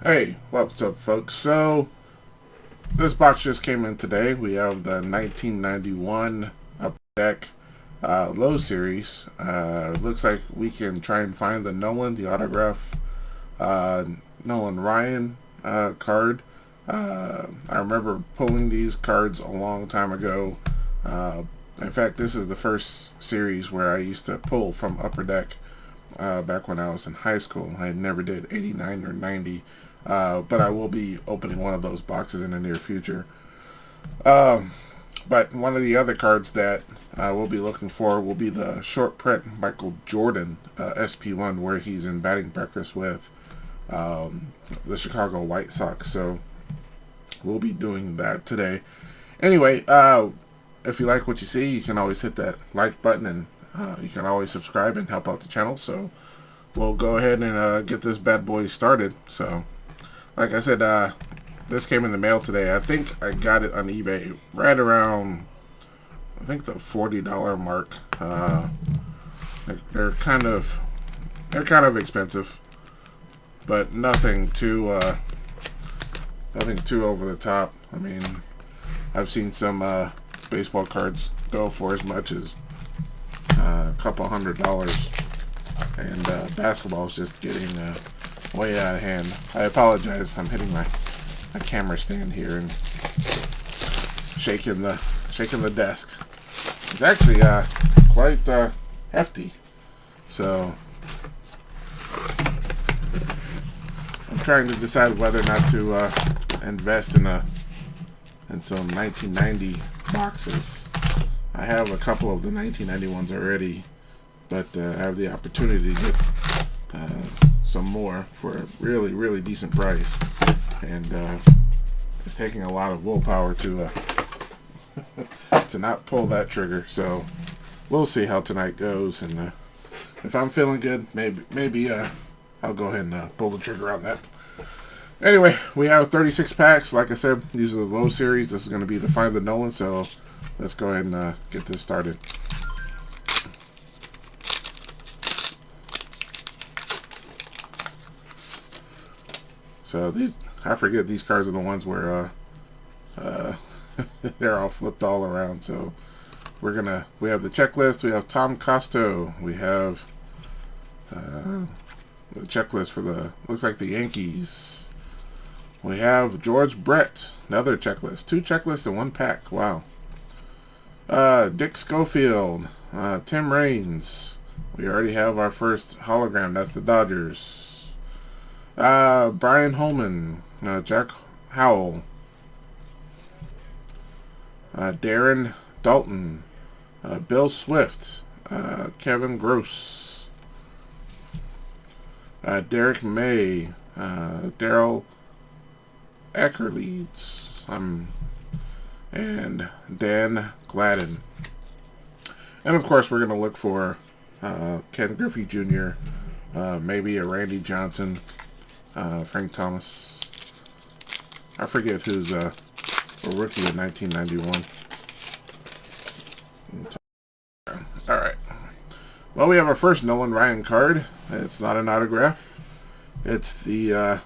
Hey, what's up, folks? So, this box just came in today. We have the 1991 Upper Deck Low Series. Looks like we can try and find the Nolan, the autograph Nolan Ryan card. I remember pulling these cards a long time ago. In fact, this is the first series where I used to pull from Upper Deck back when I was in high school. I never did 89 or 90. But I will be opening one of those boxes in the near future. But one of the other cards that we'll be looking for will be the short print Michael Jordan SP1, where he's in batting practice with the Chicago White Sox. So we'll be doing that today. Anyway, if you like what you see, you can always hit that like button, and you can always subscribe and help out the channel. So we'll go ahead and get this bad boy started. So, like I said, this came in the mail today. I think I got it on eBay right around, I think, the $40 mark. They're kind of expensive, but nothing too over the top. I mean, I've seen some baseball cards go for as much as a couple $100, and basketball is just getting way out of hand. I apologize. I'm hitting my camera stand here and shaking the desk. It's actually quite hefty. So I'm trying to decide whether or not to invest in some 1990 boxes. I have a couple of the 1990 ones already, but I have the opportunity to get some more for a really decent price, and it's taking a lot of willpower to to not pull that trigger. So we'll see how tonight goes, and if I'm feeling good, maybe I'll go ahead and pull the trigger on that. Anyway, we have 36 packs. Like I said, these are the low series. This is going to be the Find the Nolan, so let's go ahead and get this started. So I forget these cards are the ones where they're all flipped all around. So we have the checklist. We have Tom Costo. We have the checklist for looks like the Yankees. We have George Brett. Another checklist. 2 checklists in 1 pack. Wow. Dick Schofield. Tim Raines. We already have our first hologram. That's the Dodgers. Brian Holman, Jack Howell, Darren Dalton, Bill Swift, Kevin Gross, Derek May, Daryl Eckerleeds, and Dan Gladden. And of course, we're going to look for Ken Griffey Jr., maybe a Randy Johnson, Frank Thomas. I forget who's a rookie in 1991. Alright. Well, we have our first Nolan Ryan card. It's not an autograph. It's the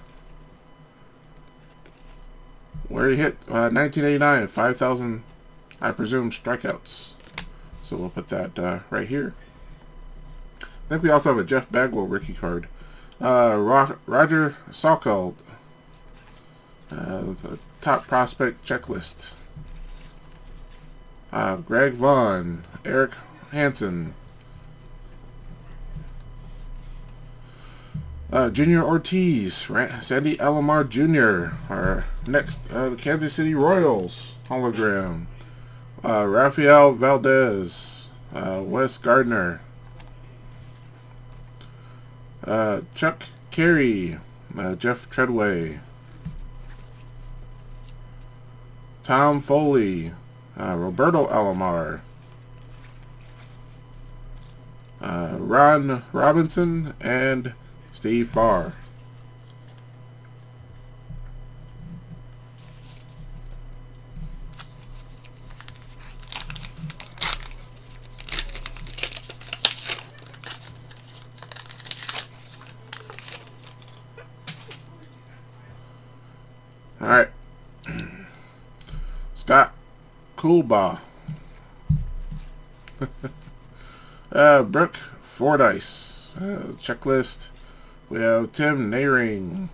where he hit 1989, 5,000, I presume, strikeouts. So we'll put that right here. I think we also have a Jeff Bagwell rookie card. Roger Sokol, the top prospect checklist. Greg Vaughn, Eric Hansen, Junior Ortiz, Sandy Alomar Jr. Our next, the Kansas City Royals hologram. Rafael Valdez, Wes Gardner, Chuck Carey, Jeff Treadway, Tom Foley, Roberto Alomar, Ron Robinson, and Steve Farr. All right. Scott Coolbaugh. Brooke Fordyce. Checklist. We have Tim Nehring.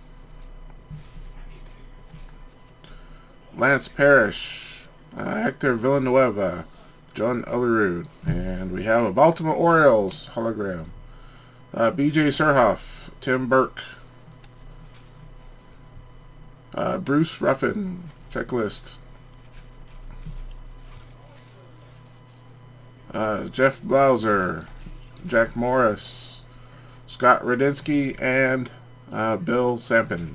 Lance Parrish. Hector Villanueva. John Olerud. And we have a Baltimore Orioles hologram. BJ Surhoff. Tim Burke. Bruce Ruffin. Checklist. Jeff Blauser. Jack Morris. Scott Radinsky. And Bill Sampin.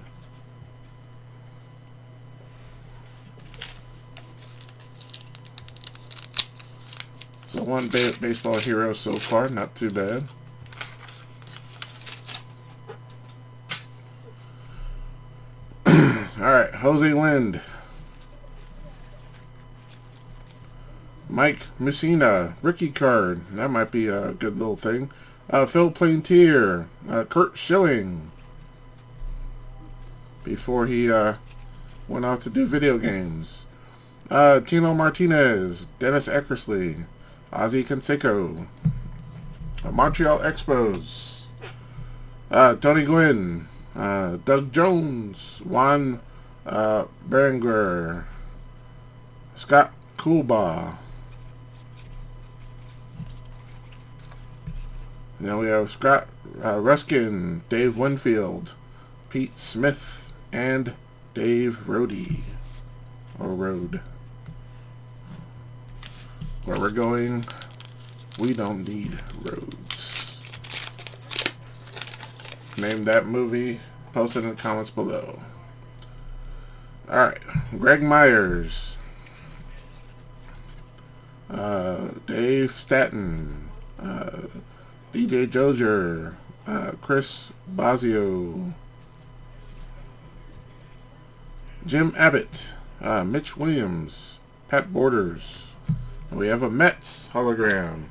So one baseball hero so far, not too bad. Alright, Jose Lind. Mike Mussina, rookie card. That might be a good little thing. Phil Plaintier. Kurt Schilling. Before he went off to do video games. Tino Martinez. Dennis Eckersley. Ozzie Canseco. Montreal Expos. Tony Gwynn. Doug Jones. Juan Berenguer. Scott Coolbaugh. Now we have Scott Ruskin, Dave Winfield, Pete Smith, and Dave Rode. Or Road. Where we're going, we don't need roads. Name that movie, post it in the comments below. Alright, Greg Myers, Dave Staton, DJ Dozier, Chris Bazio, Jim Abbott, Mitch Williams, Pat Borders. We have a Mets hologram.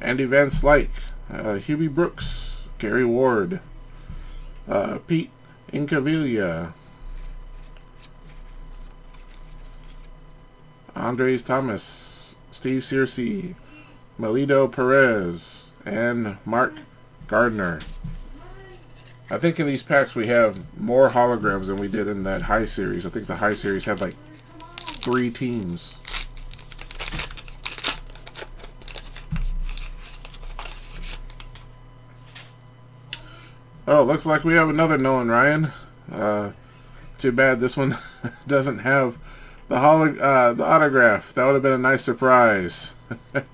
Andy Van Slyke, Hubie Brooks, Gary Ward, Pete Incaviglia, Andres Thomas, Steve Searcy, Melito Perez, and Mark Gardner. I think in these packs we have more holograms than we did in that high series. I think the high series had like 3 teams. Oh, looks like we have another Nolan Ryan. Too bad this one doesn't have the autograph. That would have been a nice surprise.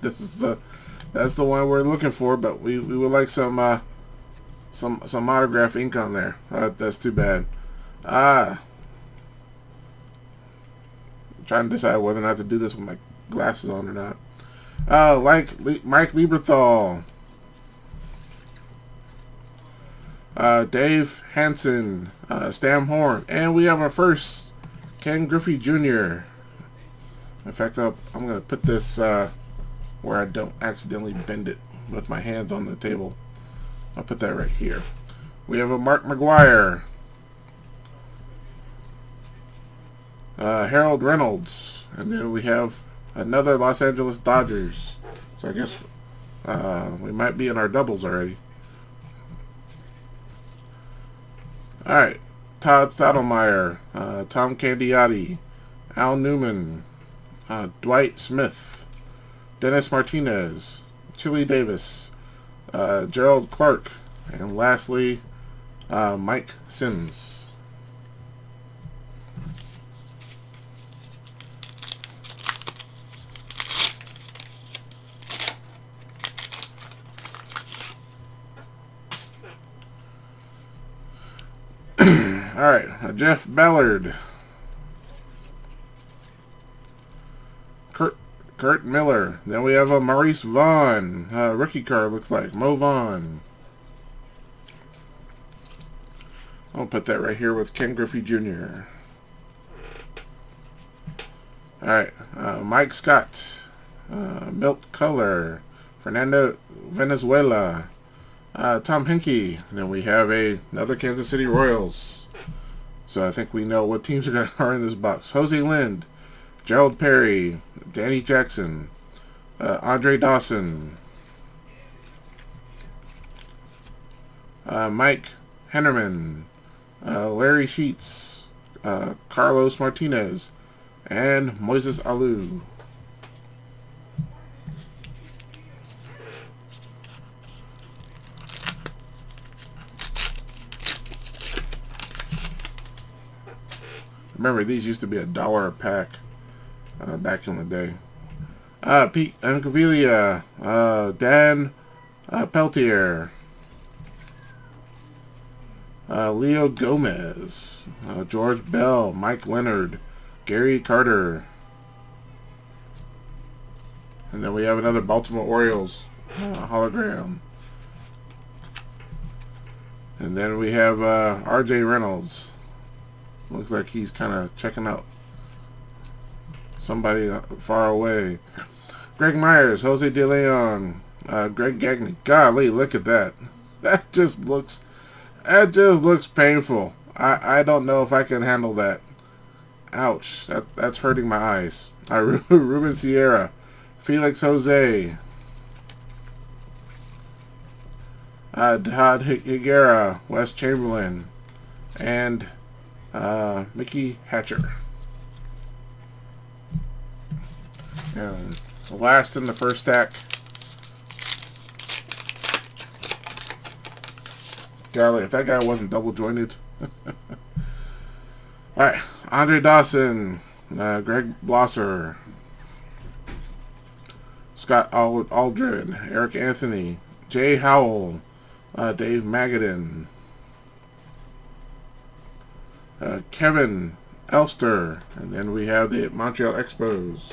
That's the one we're looking for, but we would like some autograph ink on there. That's too bad. I'm trying to decide whether or not to do this with my glasses on or not. Like Mike Lieberthal. Dave Hansen, Stam Horn, and we have our first Ken Griffey Jr. In fact, I'm going to put this where I don't accidentally bend it with my hands on the table. I'll put that right here. We have a Mark McGuire, Harold Reynolds, and then we have another Los Angeles Dodgers. So I guess we might be in our doubles already. Alright, Todd Stottlemyre, Tom Candiotti, Al Newman, Dwight Smith, Dennis Martinez, Chili Davis, Gerald Clark, and lastly, Mike Sims. Alright, Jeff Ballard, Kurt Miller. Then we have a Maurice Vaughn, rookie card, looks like Mo Vaughn. I'll put that right here with Ken Griffey Jr. Alright, Mike Scott, Milt Culler, Fernando Venezuela, Tom Hinkie. Then we have another Kansas City Royals, So I think we know what teams are in this box. Jose Lind, Gerald Perry, Danny Jackson, Andre Dawson, Mike Hennerman, Larry Sheets, Carlos Martinez, and Moises Alou. Remember, these used to be $1 a pack back in the day. Pete Ancavilla, Dan Peltier, Leo Gomez, George Bell, Mike Leonard, Gary Carter. And then we have another Baltimore Orioles hologram. And then we have R.J. Reynolds. Looks like he's kind of checking out somebody far away. Greg Myers, Jose De Leon, Greg Gagne. Golly, look at that. That just looks painful. I don't know if I can handle that. Ouch. That's hurting my eyes. Ruben Sierra, Felix Jose, Todd Higuera, Wes Chamberlain, and Mickey Hatcher. And last in the first stack. Golly, if that guy wasn't double jointed. Alright, Andre Dawson, Greg Blosser, Scott Aldred, Eric Anthony, Jay Howell, Dave Magadan, Kevin Elster, and then we have the Montreal Expos.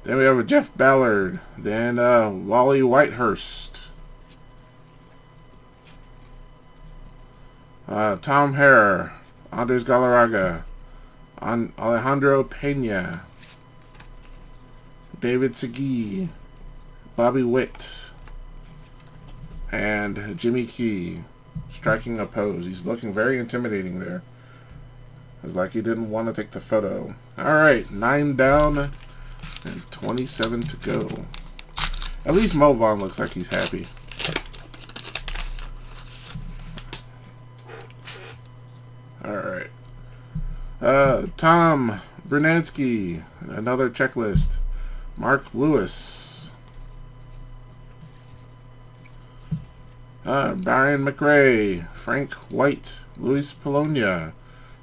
Then we have a Jeff Ballard, then Wally Whitehurst, Tom Hare, Andres Galarraga, Alejandro Pena, David Segui, Bobby Witt, and Jimmy Key. Striking a pose. He's looking very intimidating there. It's like he didn't want to take the photo. Alright, 9 down and 27 to go. At least Mo Vaughn looks like he's happy. Alright. Tom Brunansky, another checklist. Mark Lewis. Brian McRae, Frank White, Luis Polonia,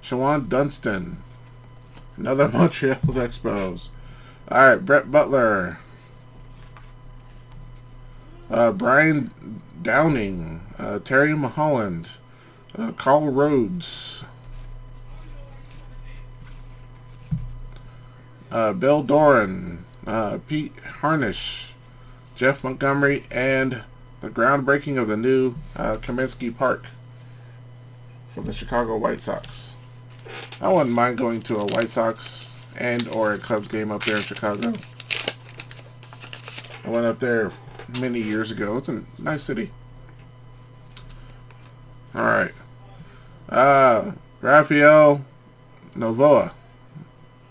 Shawan Dunston, another Montreal's Expos. Alright, Brett Butler, Brian Downing, Terry Mulholland, Carl Rhodes, Bill Doran, Pete Harnish, Jeff Montgomery, and the groundbreaking of the new Kaminsky Park for the Chicago White Sox. I wouldn't mind going to a White Sox and or a Cubs game up there in Chicago. I went up there many years ago. It's a nice city. Alright. Rafael Novoa.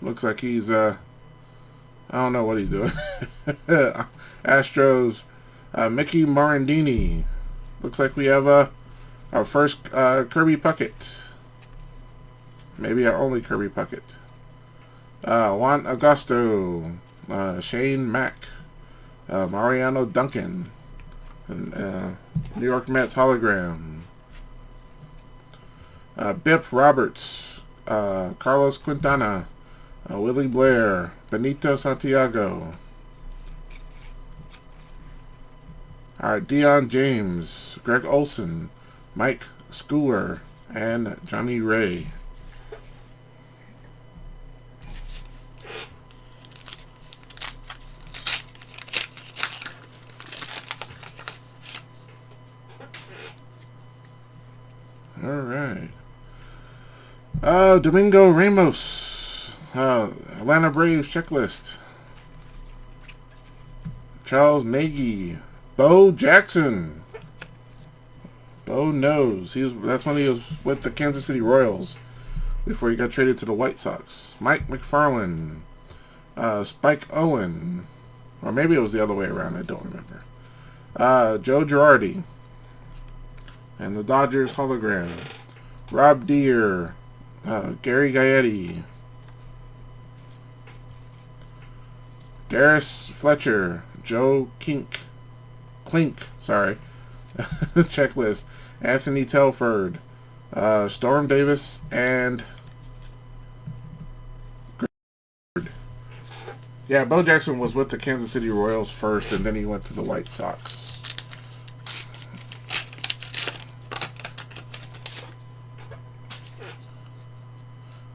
Looks like he's I don't know what he's doing. Astros. Mickey Morandini. Looks like we have our first Kirby Puckett. Maybe our only Kirby Puckett. Juan Augusto. Shane Mack. Mariano Duncan. And, New York Mets hologram. Bip Roberts. Carlos Quintana. Willie Blair. Benito Santiago. Deion James, Greg Olson, Mike Schooler, and Johnny Ray. Alright. Domingo Ramos, Atlanta Braves checklist. Charles Nagy, Bo Jackson, Bo knows. That's when he was with the Kansas City Royals before he got traded to the White Sox. Mike McFarland, Spike Owen, or maybe it was the other way around. I don't remember. Joe Girardi, and the Dodgers hologram. Rob Deere, Gary Gaetti, Darius Fletcher, Joe Clink, sorry, checklist, Anthony Telford, Storm Davis, and yeah, Bo Jackson was with the Kansas City Royals first, and then he went to the White Sox.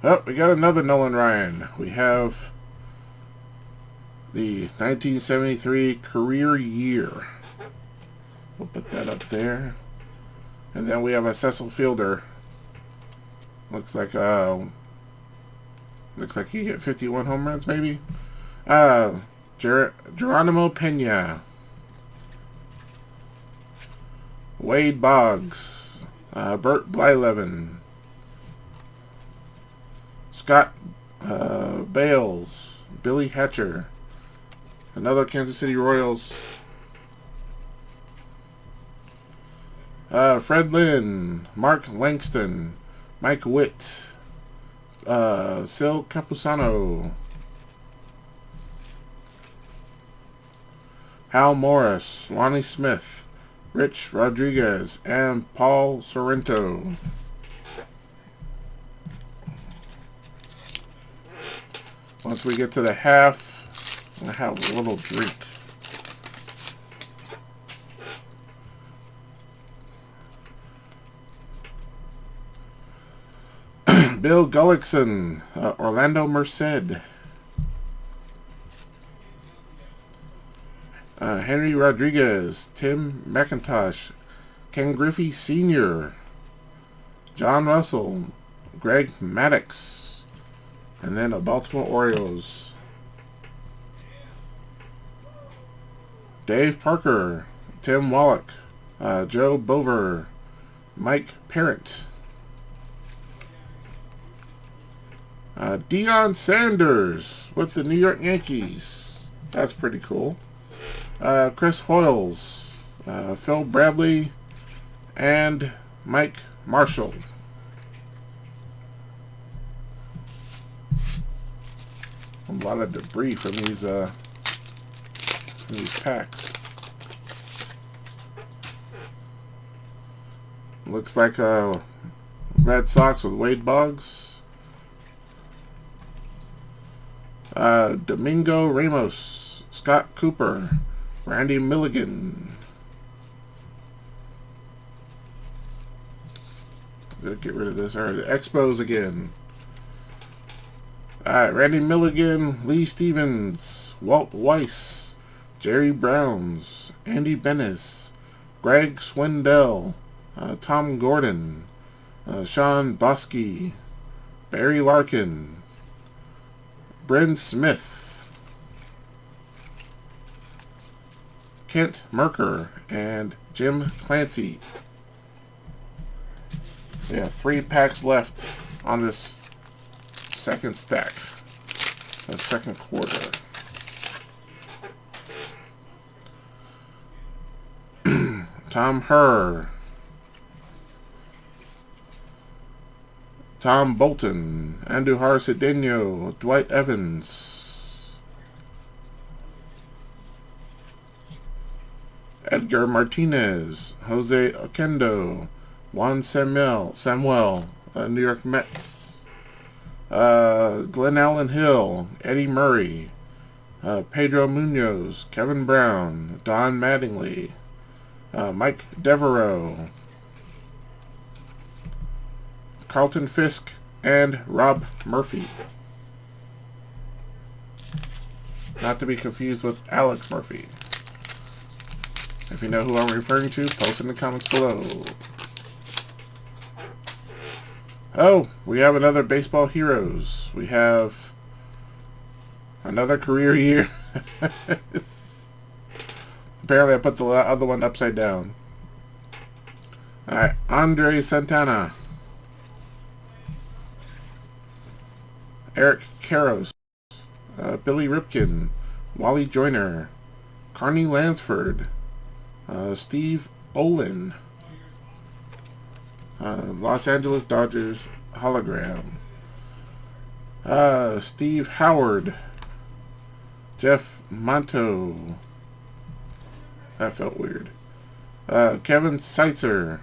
Oh, we got another Nolan Ryan. We have the 1973 career year. We'll put that up there. And then we have a Cecil Fielder. Looks like he hit 51 home runs, maybe. Geronimo Pena, Wade Boggs, Bert Blyleven, Scott Bales, Billy Hatcher, another Kansas City Royals, Fred Lynn, Mark Langston, Mike Witt, Sil Capusano, Hal Morris, Lonnie Smith, Rich Rodriguez, and Paul Sorrento. Once we get to the half, I'm going to have a little drink. Bill Gullickson, Orlando Merced, Henry Rodriguez, Tim McIntosh, Ken Griffey Sr., John Russell, Greg Maddux, and then a Baltimore Orioles. Dave Parker, Tim Wallach, Joe Bover, Mike Parent, Deion Sanders with the New York Yankees. That's pretty cool. Chris Hoyles, Phil Bradley, and Mike Marshall. A lot of debris from these packs. Looks like Red Sox with Wade Boggs. Domingo Ramos, Scott Cooper, Randy Milligan. Gotta get rid of this. Alright, the Expos again. Alright, Randy Milligan, Lee Stevens, Walt Weiss, Jerry Browns, Andy Bennis, Greg Swindell, Tom Gordon, Sean Bosky, Barry Larkin, Bryn Smith, Kent Merker, and Jim Clancy. We have 3 packs left on this second stack, the second quarter. Tom Herr, Tom Bolton, Andujar Cedeno, Dwight Evans, Edgar Martinez, Jose Oquendo, Juan Samuel, New York Mets, Glenn Allen Hill, Eddie Murray, Pedro Munoz, Kevin Brown, Don Mattingly, Mike Devereaux, Carlton Fisk, and Rob Murphy. Not to be confused with Alex Murphy. If you know who I'm referring to, post in the comments below. Oh, we have another Baseball Heroes. We have another career year. Apparently I put the other one upside down. Alright, Andre Santana. Eric Karros. Billy Ripken. Wally Joyner. Carney Lansford. Steve Olin. Los Angeles Dodgers hologram. Steve Howard. Jeff Monto. That felt weird. Kevin Seitzer.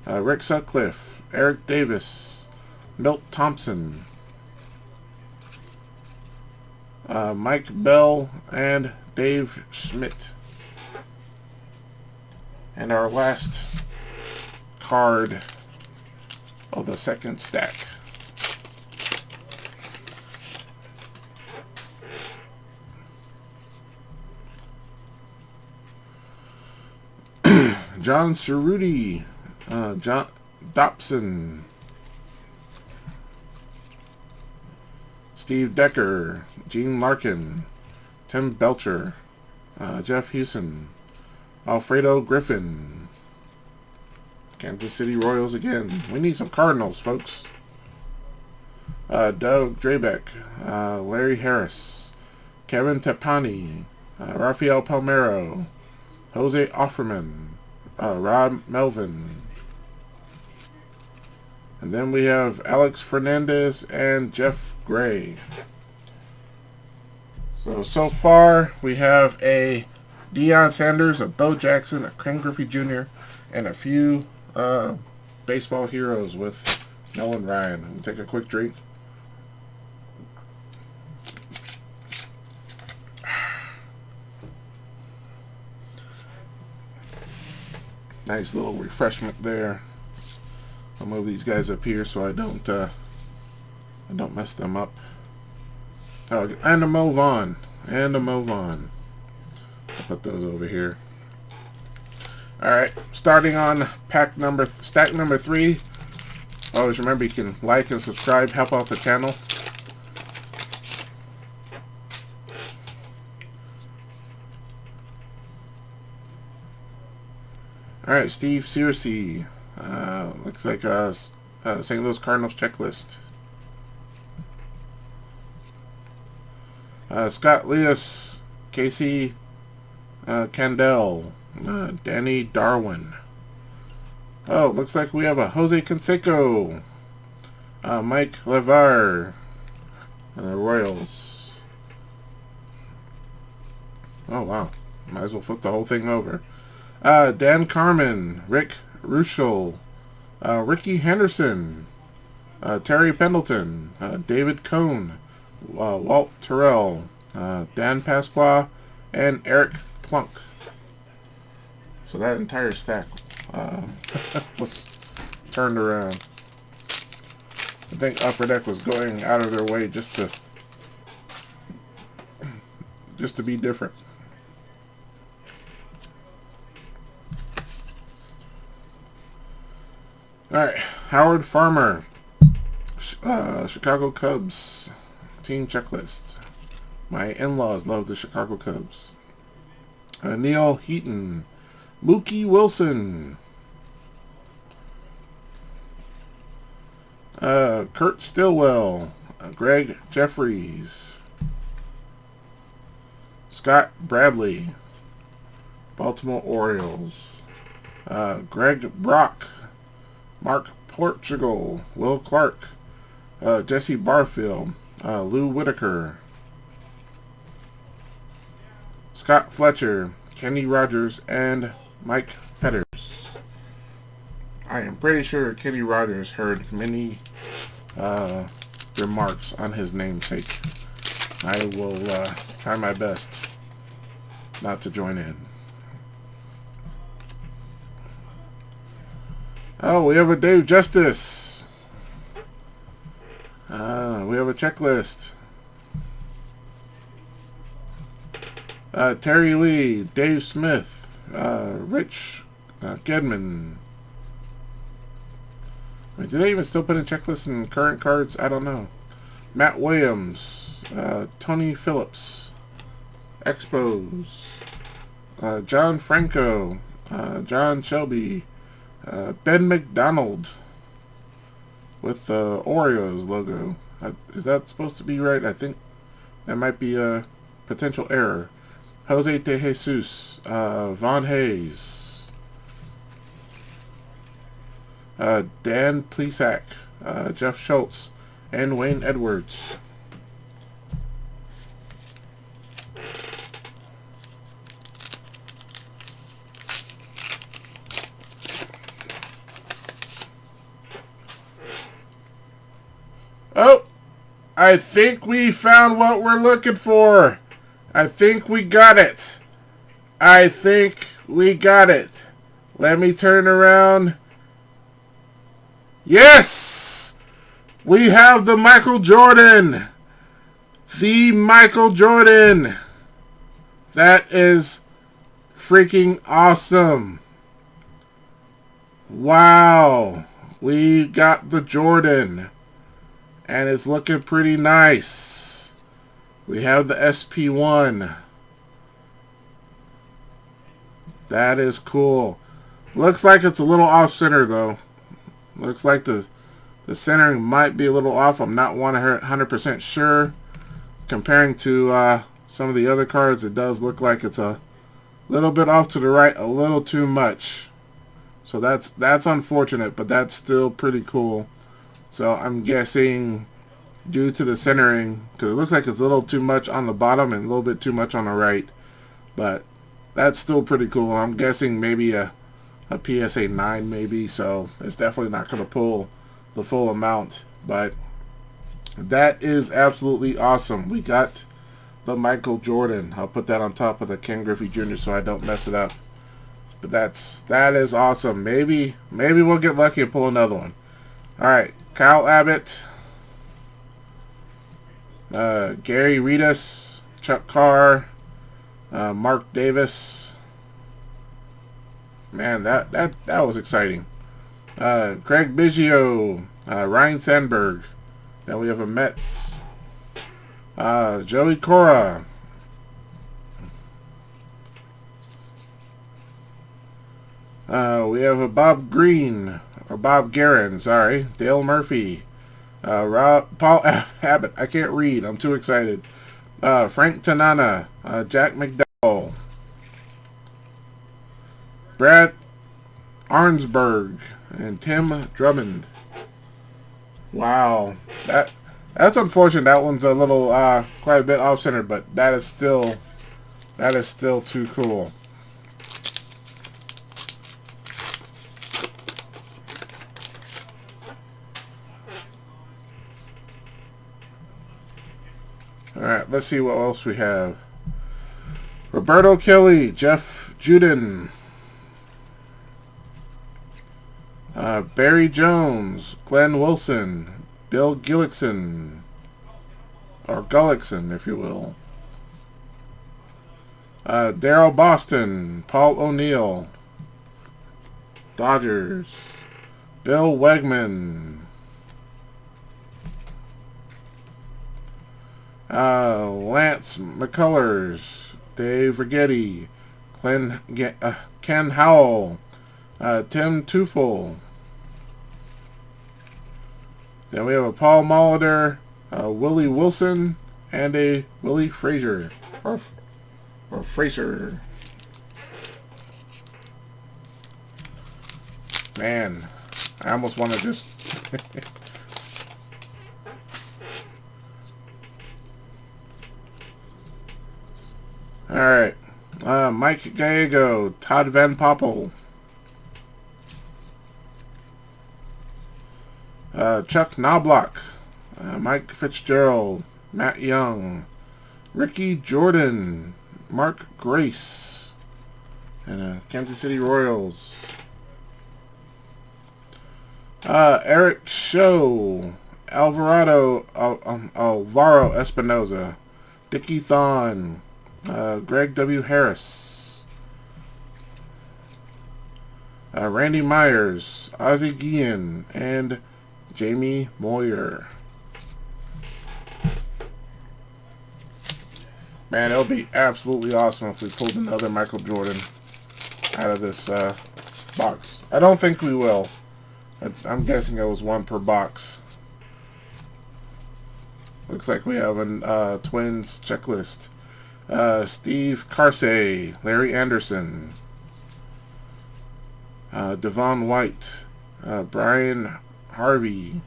Rick Sutcliffe. Eric Davis. Milt Thompson. Mike Bell and Dave Schmidt. And our last card of the second stack. John Cerruti, John Dobson, Steve Decker, Gene Larkin, Tim Belcher, Jeff Hewson, Alfredo Griffin, Kansas City Royals again. We need some Cardinals, folks. Doug Drabeck, Larry Harris, Kevin Tepani, Rafael Palmeiro, Jose Offerman, Rob Melvin. And then we have Alex Fernandez and Jeff Gray. So far we have a Deion Sanders, a Bo Jackson, a Ken Griffey Jr., and a few baseball heroes with Nolan Ryan. We'll take a quick drink. Nice little refreshment there. I'll move these guys up here so I don't mess them up. Oh, and a move on. And a move on. I'll put those over here. Alright, starting on stack number 3. Always remember you can like and subscribe, help out the channel. Alright, Steve Searcy. Looks like St. Louis Cardinals checklist. Scott Leas, Casey Candel, Danny Darwin. Oh, looks like we have a Jose Canseco, Mike Levar, and the Royals. Oh wow, might as well flip the whole thing over. Dan Carmen, Rick Ruschel, Ricky Henderson, Terry Pendleton, David Cohn, Walt Terrell, Dan Pasqua, and Eric Plunk. So that entire stack was turned around. I think Upper Deck was going out of their way just to be different. Alright, Howard Farmer, Chicago Cubs team checklist. My in-laws love the Chicago Cubs. Neil Heaton, Mookie Wilson, Kurt Stillwell, Greg Jeffries, Scott Bradley, Baltimore Orioles, Greg Brock, Mark Portugal, Will Clark, Jesse Barfield, Lou Whitaker, Scott Fletcher, Kenny Rogers, and Mike Fetters. I am pretty sure Kenny Rogers heard many remarks on his namesake. I will try my best not to join in. Oh, we have a Dave Justice. We have a checklist. Terry Lee, Dave Smith, Rich Gedman. Wait, do they even still put in checklists in current cards? I don't know. Matt Williams, Tony Phillips, Expos, John Franco, John Shelby, Ben McDonald with the Oreos logo. Is that supposed to be right? I think that might be a potential error. Jose De Jesus, Von Hayes, Dan Plesac, Jeff Schultz, and Wayne Edwards. Oh, I think we found what we're looking for. I think we got it. I think we got it. Let me turn around. Yes! We have the Michael Jordan. The Michael Jordan. That is freaking awesome. Wow. We got the Jordan. And it's looking pretty nice. We have the SP1. That is cool. Looks like it's a little off center though. Looks like the centering might be a little off. I'm not 100% sure. Comparing to some of the other cards, it does look like it's a little bit off to the right, a little too much. So that's unfortunate, but that's still pretty cool. So I'm guessing due to the centering, because it looks like it's a little too much on the bottom and a little bit too much on the right. But that's still pretty cool. I'm guessing maybe a PSA 9 maybe, so it's definitely not going to pull the full amount. But that is absolutely awesome. We got the Michael Jordan. I'll put that on top of the Ken Griffey Jr. so I don't mess it up. But that is awesome. Maybe we'll get lucky and pull another one. Alright, Kyle Abbott, Gary Redus, Chuck Carr, Mark Davis. Man, that was exciting. Craig Biggio, Ryan Sandberg. Then we have a Mets. Joey Cora. We have a Bob Green. Or Bob Guerin, sorry. Dale Murphy. Paul Abbott. I can't read. I'm too excited. Frank Tanana. Jack McDowell. Brad Arnsberg. And Tim Drummond. Wow. That's unfortunate. That one's a little quite a bit off center, but that is still too cool. Alright, let's see what else we have. Roberto Kelly, Jeff Juden, Barry Jones, Glenn Wilson, Bill Gullickson, or Gullickson, if you will. Daryl Boston, Paul O'Neill, Dodgers, Bill Wegman, Lance McCullers, Dave Righetti, Ken Howell, Tim Teufel. Then we have a Paul Molitor, Willie Wilson, and a Willie Frazier. Or Fraser. Man, I almost want to just... Alright. Mike Gallego, Todd Van Poppel. Chuck Knobloch, Mike Fitzgerald, Matt Young, Ricky Jordan, Mark Grace, and Kansas City Royals. Eric Show, Alvaro Espinoza, Dickie Thon, Greg W. Harris, Randy Myers, Ozzie Guillen, and Jamie Moyer. Man, it would be absolutely awesome if we pulled another Michael Jordan out of this box. I don't think we will. I'm guessing it was one per box. Looks like we have a Twins checklist. Steve Carsey, Larry Anderson, Devon White, Brian Harvey,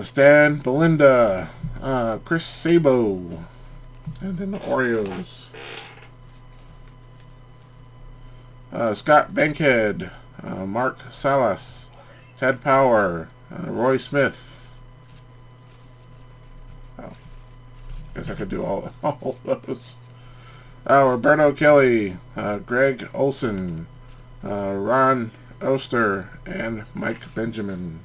Stan Belinda, Chris Sabo, and then the Orioles. Scott Bankhead, Mark Salas, Ted Power, Roy Smith. Oh, guess I could do all of those. Roberto Kelly, Greg Olson, Ron Oster, and Mike Benjamin.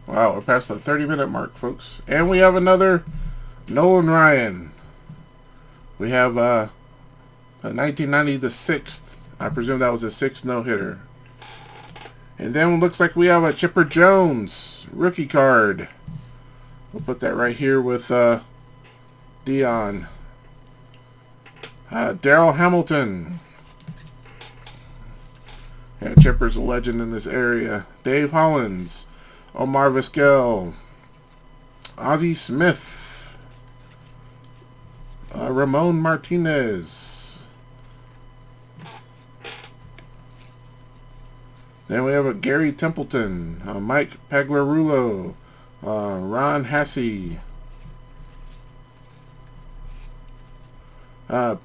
Wow, we're past the 30-minute mark, folks. And we have another Nolan Ryan. We have a 1990, the 6th. I presume that was the 6th no-hitter. And then it looks like we have a Chipper Jones rookie card. We'll put that right here with Dion. Darryl Hamilton. Yeah, Chipper's a legend in this area. Dave Hollins. Omar Vizquel, Ozzie Smith, Ramon Martinez. Then we have a Gary Templeton, Mike Pagliarulo, Ron Hasse,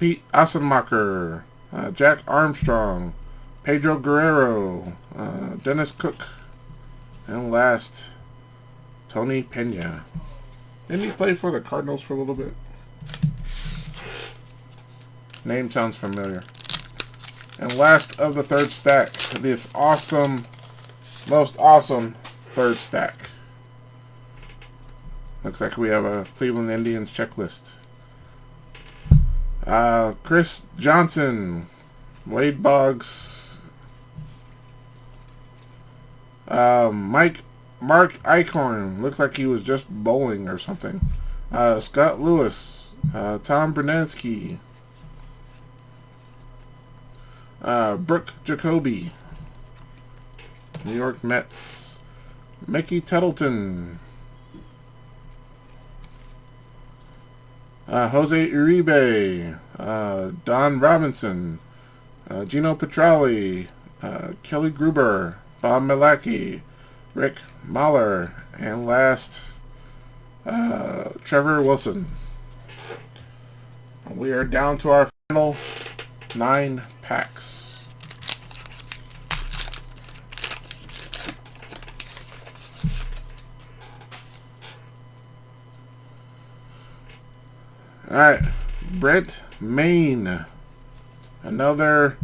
Pete Assenmacher, Jack Armstrong, Pedro Guerrero, Dennis Cook. And last, Tony Pena. Didn't he play for the Cardinals for a little bit? Name sounds familiar. And last of the third stack, this awesome, most awesome third stack. Looks like we have a Cleveland Indians checklist. Chris Johnson, Wade Boggs, Mark Eichhorn, looks like he was just bowling or something. Scott Lewis, Tom Brunansky, Brooke Jacoby, New York Mets, Mickey Tettleton, Jose Uribe, Don Robinson, Gino Petrelli, Kelly Gruber, Bob Milacki, Rick Mahler, and last, Trevor Wilson. We are down to our final 9 packs. Alright, Brent Maine. Another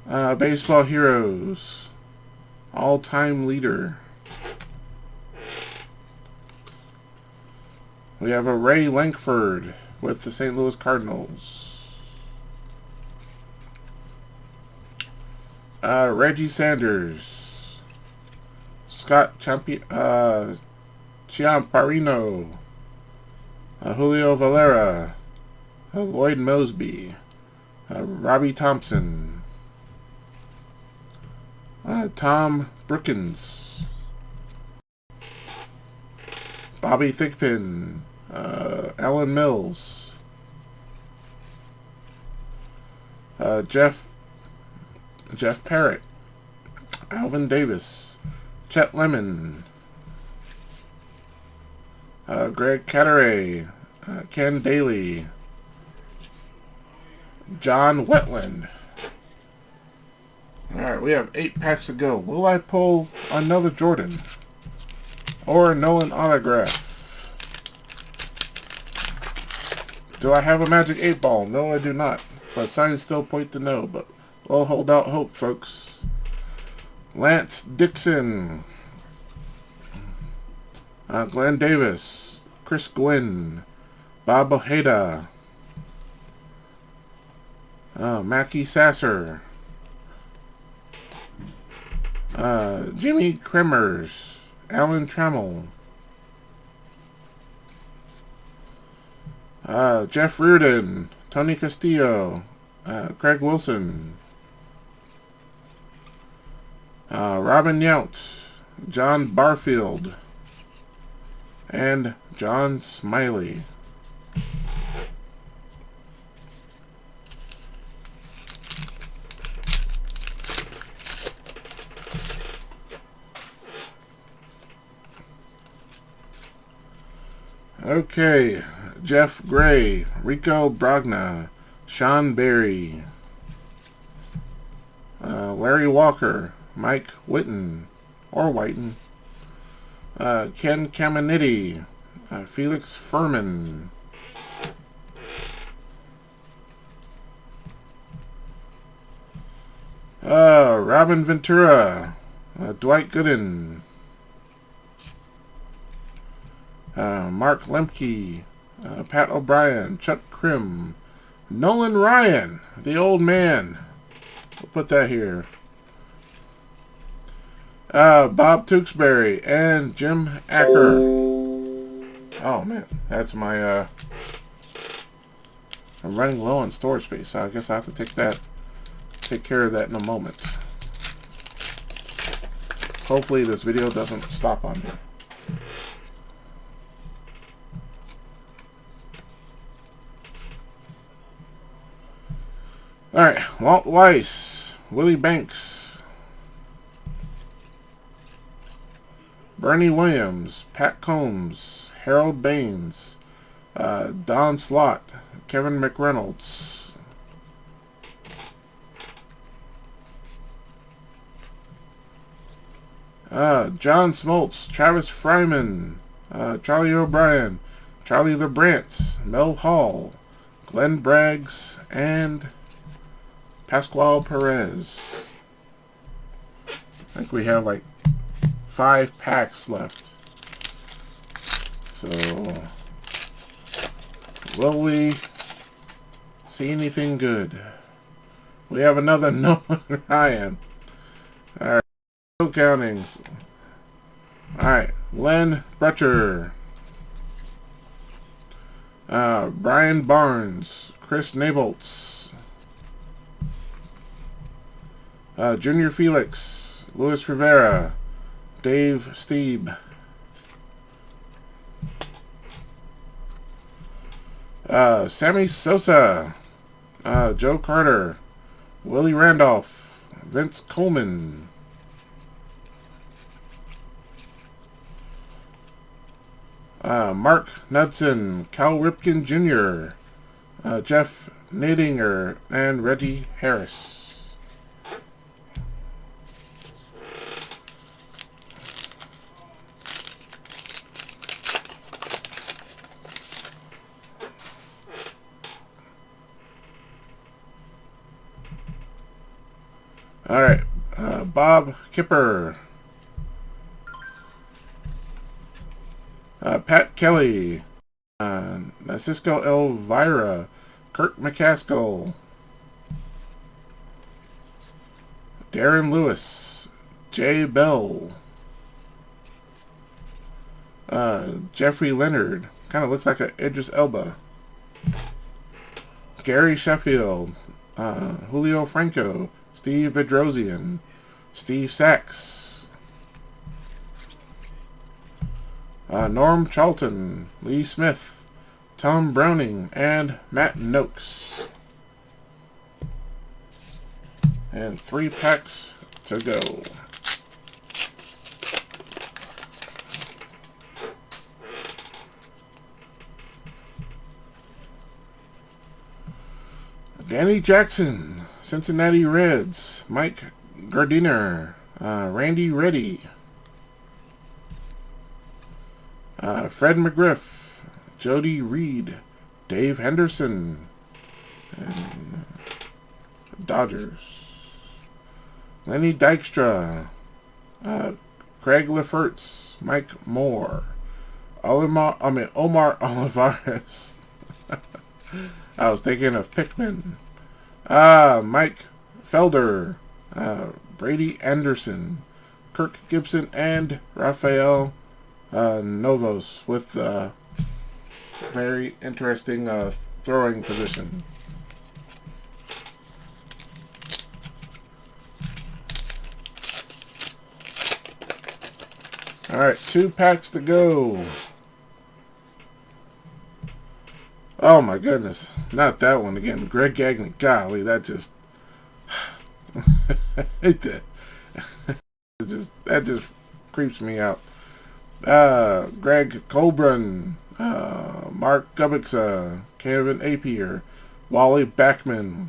Baseball Heroes all-time leader. We have a Ray Lankford with the St. Louis Cardinals. Reggie Sanders, Scott Chiamparino, Julio Valera, Lloyd Mosby, Robbie Thompson, Tom Brookins, Bobby Thigpen, Alan Mills, Jeff Parrott, Alvin Davis, Chet Lemon, Greg Cadaret, Ken Daly, John Wetland. Alright, we have 8 packs to go. Will I pull another Jordan? Or a Nolan autograph? Do I have a Magic 8 Ball? No, I do not. But signs still point to no. But we'll hold out hope, folks. Lance Dixon. Glenn Davis. Chris Gwynn. Bob Ojeda. Mackie Sasser. Jimmy Kremers, Alan Trammell, Jeff Reardon, Tony Castillo, Craig Wilson, Robin Yount, John Barfield, and John Smiley. Okay, Jeff Gray, Rico Brogna, Sean Berry, Larry Walker, Mike Whitten, or Whiten, Ken Caminiti, Felix Furman, Robin Ventura, Dwight Gooden, Mark Lemke, Pat O'Brien, Chuck Krim, Nolan Ryan, the old man. We'll put that here. Bob Tewksbury and Jim Acker. Oh man, that's my I'm running low on storage space, so I guess I have to take care of that in a moment. Hopefully this video doesn't stop on me. Alright, Walt Weiss, Willie Banks, Bernie Williams, Pat Combs, Harold Baines, Don Slott, Kevin McReynolds, John Smoltz, Travis Fryman, Charlie O'Brien, Charlie LeBrant, Mel Hall, Glenn Braggs, and Pascual Perez. I think we have like 5 packs left. So, will we see anything good? We have another Nolan Ryan. Alright, still countings. Alright, Len Bretcher, Brian Barnes, Chris Nabolts, Junior Felix, Luis Rivera, Dave Steeb, Sammy Sosa, Joe Carter, Willie Randolph, Vince Coleman, Mark Knudsen, Cal Ripken Jr., Jeff Nadinger, and Reggie Harris. Alright, Bob Kipper, Pat Kelly, Cisco Elvira, Kirk McCaskill, Darren Lewis, Jay Bell, Jeffrey Leonard, kind of looks like an Idris Elba, Gary Sheffield, Julio Franco, Steve Bedrosian, Steve Sachs, Norm Charlton, Lee Smith, Tom Browning, and Matt Noakes. And 3 packs to go. Danny Jackson, Cincinnati Reds, Mike Gardiner, Randy Reddy, Fred McGriff, Jody Reed, Dave Henderson, and Dodgers, Lenny Dykstra, Craig Lefferts, Mike Moore, Omar Olivares. I was thinking of Pikmin. Mike Felder, Brady Anderson, Kirk Gibson and Rafael Novos with very interesting throwing position. Alright, 2 packs to go. Oh my goodness. Not that one again. Greg Gagne. Golly, that just... I hate that. That just creeps me out. Greg Colburn. Mark Kubica. Kevin Apier. Wally Backman.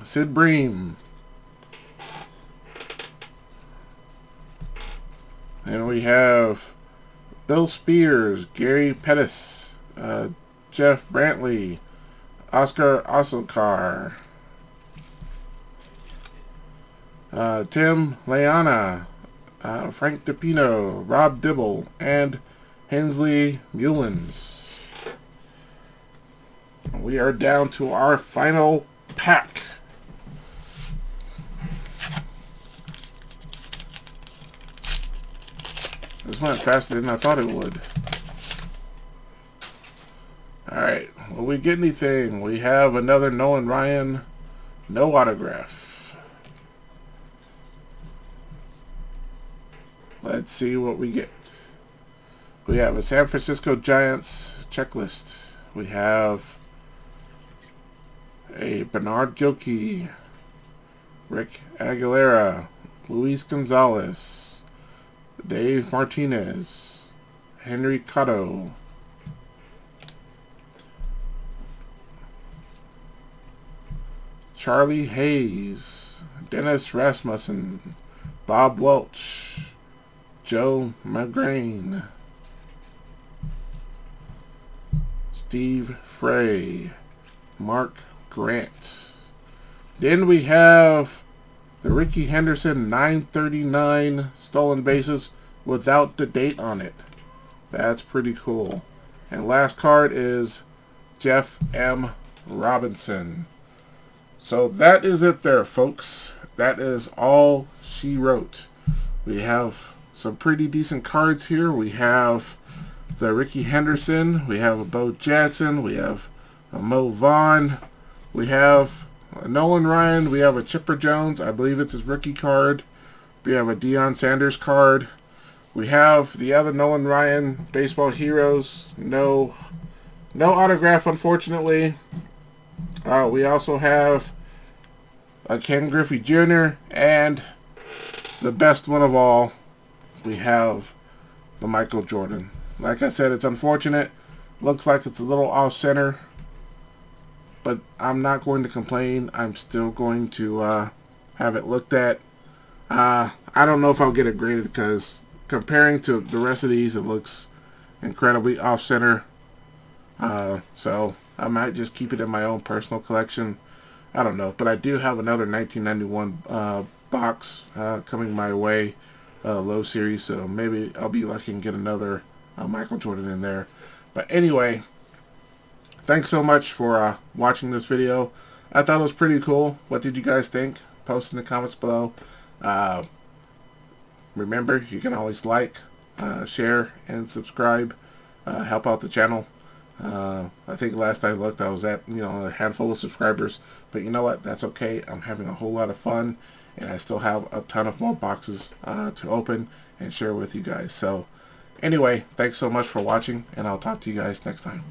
Sid Bream. And we have Bill Spears, Gary Pettis, Jeff Brantley, Oscar Osokar, Tim Leana, Frank DePino, Rob Dibble, and Hensley Mullins. We are down to our final pack. This went faster than I thought it would. Alright, will we get anything? We have another Nolan Ryan, no autograph. Let's see what we get. We have a San Francisco Giants checklist. We have a Bernard Gilkey, Rick Aguilera, Luis Gonzalez, Dave Martinez, Henry Cotto, Charlie Hayes, Dennis Rasmussen, Bob Welch, Joe McGrain, Steve Frey, Mark Grant. Then we have the Ricky Henderson 939 stolen bases without the date on it. That's pretty cool. And last card is Jeff M. Robinson. So that is it there, folks. That is all she wrote. We have some pretty decent cards here. We have the Ricky Henderson. We have a Bo Jackson. We have a Mo Vaughn. We have a Nolan Ryan. We have a Chipper Jones. I believe it's his rookie card. We have a Deion Sanders card. We have the other Nolan Ryan Baseball Heroes. No autograph, unfortunately. We also have a Ken Griffey Jr. and the best one of all, we have the Michael Jordan. Like I said, it's unfortunate. Looks like it's a little off center, but I'm not going to complain. I'm still going to have it looked at. I don't know if I'll get it graded because comparing to the rest of these, it looks incredibly off center. So I might just keep it in my own personal collection. I don't know, but I do have another 1991 box coming my way, low series, so maybe I'll be lucky and get another Michael Jordan in there. But anyway, thanks so much for watching this video. I thought it was pretty cool. What did you guys think? Post in the comments below. Remember, you can always like, share, and subscribe. Help out the channel. I think last I looked, I was at a handful of subscribers, but you know what? That's okay. I'm having a whole lot of fun, and I still have a ton of more boxes to open and share with you guys. So anyway, thanks so much for watching, and I'll talk to you guys next time.